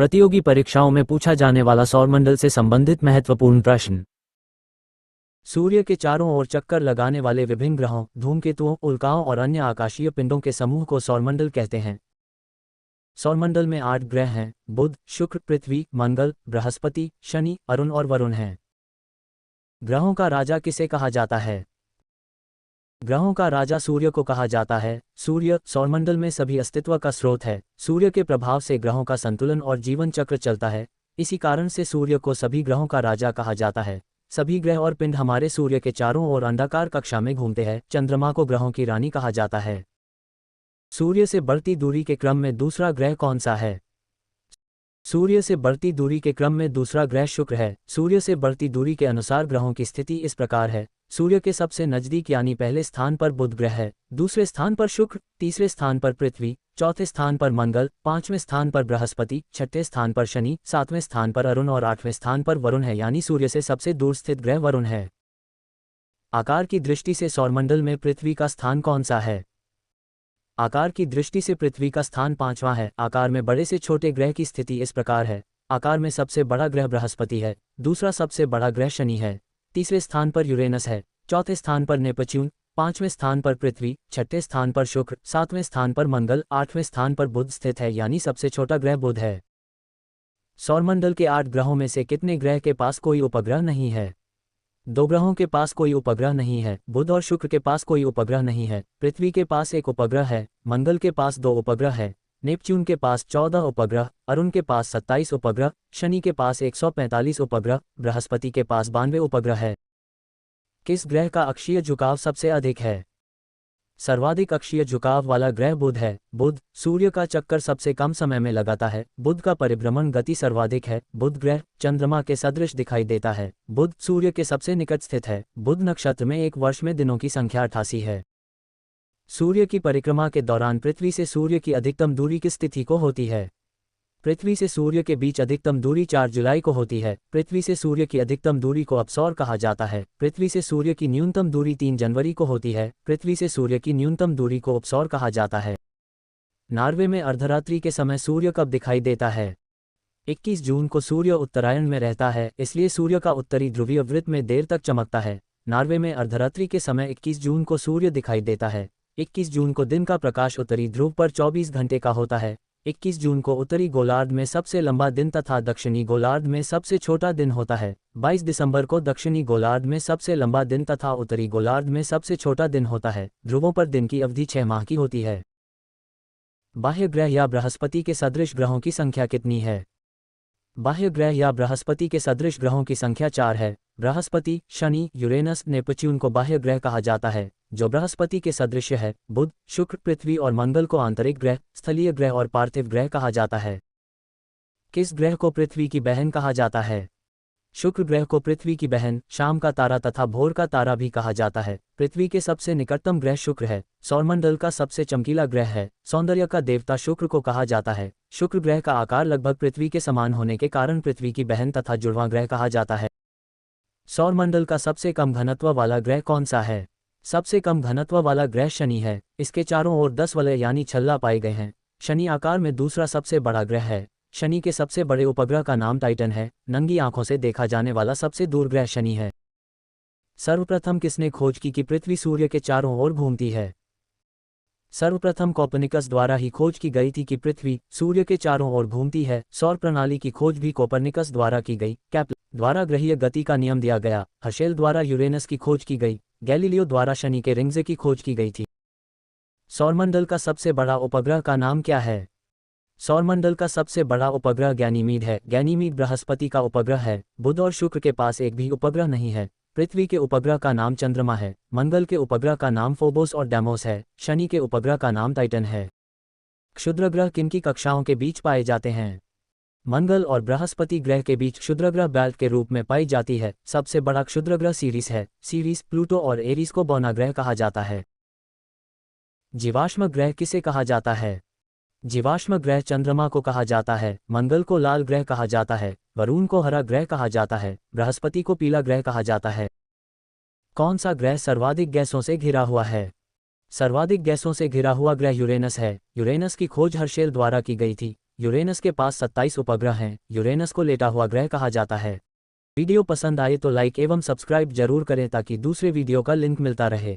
प्रतियोगी परीक्षाओं में पूछा जाने वाला सौरमंडल से संबंधित महत्वपूर्ण प्रश्न। सूर्य के चारों ओर चक्कर लगाने वाले विभिन्न ग्रहों, धूमकेतुओं, उल्काओं और अन्य आकाशीय पिंडों के समूह को सौरमंडल कहते हैं। सौरमंडल में 8 ग्रह हैं। बुध, शुक्र, पृथ्वी, मंगल, बृहस्पति, शनि, अरुण और वरुण हैं। ग्रहों का राजा किसे कहा जाता है? ग्रहों का राजा सूर्य को कहा जाता है। सूर्य सौरमंडल में सभी अस्तित्व का स्रोत है। सूर्य के प्रभाव से ग्रहों का संतुलन और जीवन चक्र चलता है। इसी कारण से सूर्य को सभी ग्रहों का राजा कहा जाता है। सभी ग्रह और पिंड हमारे सूर्य के चारों ओर अंडाकार कक्षा में घूमते हैं। चंद्रमा को ग्रहों की रानी कहा जाता है। सूर्य से बढ़ती दूरी के क्रम में दूसरा ग्रह कौन सा है? सूर्य से बढ़ती दूरी के क्रम में दूसरा ग्रह शुक्र है। सूर्य से बढ़ती दूरी के अनुसार ग्रहों की स्थिति इस प्रकार है। सूर्य के सबसे नजदीक यानी पहले स्थान पर बुध ग्रह है, दूसरे स्थान पर शुक्र, तीसरे स्थान पर पृथ्वी, चौथे स्थान पर मंगल, पांचवें स्थान पर बृहस्पति, छठे स्थान पर शनि, सातवें स्थान पर अरुण और आठवें स्थान पर वरुण है, यानी सूर्य से सबसे दूर स्थित ग्रह वरुण है। आकार की दृष्टि से सौरमंडल में पृथ्वी का स्थान कौन सा है? आकार की दृष्टि से पृथ्वी का स्थान 5वां है। आकार में बड़े से छोटे ग्रह की स्थिति इस प्रकार है। आकार में सबसे बड़ा ग्रह बृहस्पति है, दूसरा सबसे बड़ा ग्रह शनि है, तीसरे स्थान पर यूरेनस है, चौथे स्थान पर नेपच्यून, पांचवें स्थान पर पृथ्वी, छठे स्थान पर शुक्र, सातवें स्थान पर मंगल, आठवें स्थान पर बुध स्थित है, यानी सबसे छोटा ग्रह बुध है। सौरमंडल के 8 ग्रहों में से कितने ग्रह के पास कोई उपग्रह नहीं है? 2 ग्रहों के पास कोई उपग्रह नहीं है। बुध और शुक्र के पास कोई उपग्रह नहीं है। पृथ्वी के पास 1 उपग्रह है, मंगल के पास 2 उपग्रह है, नेपच्यून के पास 14 उपग्रह, अरुण के पास 27 उपग्रह, शनि के पास 145 उपग्रह, बृहस्पति के पास 92 उपग्रह है। किस ग्रह का अक्षीय झुकाव सबसे अधिक है? सर्वाधिक अक्षीय झुकाव वाला ग्रह बुध है। बुध सूर्य का चक्कर सबसे कम समय में लगाता है। बुध का परिभ्रमण गति सर्वाधिक है। बुध ग्रह चंद्रमा के सदृश दिखाई देता है। बुध सूर्य के सबसे निकट स्थित है। बुध नक्षत्र में एक वर्ष में दिनों की संख्या 88 है। सूर्य की परिक्रमा के दौरान पृथ्वी से सूर्य की अधिकतम दूरी किस तिथि को होती है? पृथ्वी से सूर्य के बीच अधिकतम दूरी 4 जुलाई को होती है। पृथ्वी से सूर्य की अधिकतम दूरी को अपसौर कहा जाता है। पृथ्वी से सूर्य की न्यूनतम दूरी 3 जनवरी को होती है। पृथ्वी से सूर्य की न्यूनतम दूरी को उपसौर कहा जाता है। नॉर्वे में अर्धरात्रि के समय सूर्य कब दिखाई देता है? 21 जून को सूर्य उत्तरायण में रहता है, इसलिए सूर्य का उत्तरी ध्रुवीय वृत्त में देर तक चमकता है। नॉर्वे में अर्धरात्रि के समय 21 जून को सूर्य दिखाई देता है। 21 जून को दिन का प्रकाश उत्तरी ध्रुव पर 24 घंटे का होता है। 21 जून को उत्तरी गोलार्ध में सबसे लंबा दिन तथा दक्षिणी गोलार्ध में सबसे छोटा दिन होता है। 22 दिसंबर को दक्षिणी गोलार्ध में सबसे लंबा दिन तथा उत्तरी गोलार्ध में सबसे छोटा दिन होता है। ध्रुवों पर दिन की अवधि 6 माह की होती है। बाह्य ग्रह या बृहस्पति के सदृश ग्रहों की संख्या कितनी है? बाह्य ग्रह या बृहस्पति के सदृश ग्रहों की संख्या 4 है। बृहस्पति, शनि, यूरेनस, नेपच्यून को बाह्य ग्रह कहा जाता है, जो बृहस्पति के सदृश है। बुध, शुक्र, पृथ्वी और मंगल को आंतरिक ग्रह, स्थलीय ग्रह और पार्थिव ग्रह कहा जाता है। किस ग्रह को पृथ्वी की बहन कहा जाता है? शुक्र ग्रह को पृथ्वी की बहन, शाम का तारा तथा भोर का तारा भी कहा जाता है। पृथ्वी के सबसे निकटतम ग्रह शुक्र है। सौरमंडल का सबसे चमकीला ग्रह है। सौंदर्य का देवता शुक्र को कहा जाता है। शुक्र ग्रह का आकार लगभग पृथ्वी के समान होने के कारण पृथ्वी की बहन तथा जुड़वां ग्रह कहा जाता है। सौरमंडल का सबसे कम घनत्व वाला ग्रह कौन सा है? सबसे कम घनत्व वाला ग्रह शनि है। इसके चारों ओर 10 वलय यानी छल्ला पाए गए हैं। शनि आकार में दूसरा सबसे बड़ा ग्रह है। शनि के सबसे बड़े उपग्रह का नाम टाइटन है। नंगी आंखों से देखा जाने वाला सबसे दूर ग्रह शनि है। सर्वप्रथम किसने खोज की कि पृथ्वी सूर्य के चारों ओर घूमती है? सर्वप्रथम कोपर्निकस द्वारा ही खोज की गई थी कि पृथ्वी सूर्य के चारों ओर घूमती है। सौर प्रणाली की खोज भी कोपर्निकस द्वारा की गई। केपलर द्वारा ग्रहीय गति का नियम दिया गया। हर्शेल द्वारा यूरेनस की खोज की गई। गैलीलियो द्वारा शनि के रिंग्स की खोज की गई थी। सौरमंडल का सबसे बड़ा उपग्रह का नाम क्या है? सौरमंडल का सबसे बड़ा उपग्रह गैनीमीड है। गैनीमीड बृहस्पति का उपग्रह है। बुध और शुक्र के पास एक भी उपग्रह नहीं है। पृथ्वी के उपग्रह का नाम चंद्रमा है। मंगल के उपग्रह का नाम फोबोस और डेमोस है। शनि के उपग्रह का नाम टाइटन है। क्षुद्रग्रह किनकी कक्षाओं के बीच पाए जाते हैं? मंगल और बृहस्पति ग्रह के बीच क्षुद्रग्रह बेल्ट के रूप में पाई जाती है। सबसे बड़ा क्षुद्रग्रह सीरीस है। सीरीस, प्लूटो और एरीज को बौना ग्रह कहा जाता है। जीवाश्म ग्रह किसे कहा जाता है? जीवाश्म ग्रह चंद्रमा को कहा जाता है। मंगल को लाल ग्रह कहा जाता है। वरुण को हरा ग्रह कहा जाता है। बृहस्पति को पीला ग्रह कहा जाता है। कौन सा ग्रह सर्वाधिक गैसों से घिरा हुआ है? सर्वाधिक गैसों से घिरा हुआ ग्रह यूरेनस है। यूरेनस की खोज हर्शेल द्वारा की गई थी। यूरेनस के पास 27 उपग्रह हैं। यूरेनस को लेटा हुआ ग्रह कहा जाता है। वीडियो पसंद आए तो लाइक एवं सब्सक्राइब जरूर करें ताकि दूसरे वीडियो का लिंक मिलता रहे।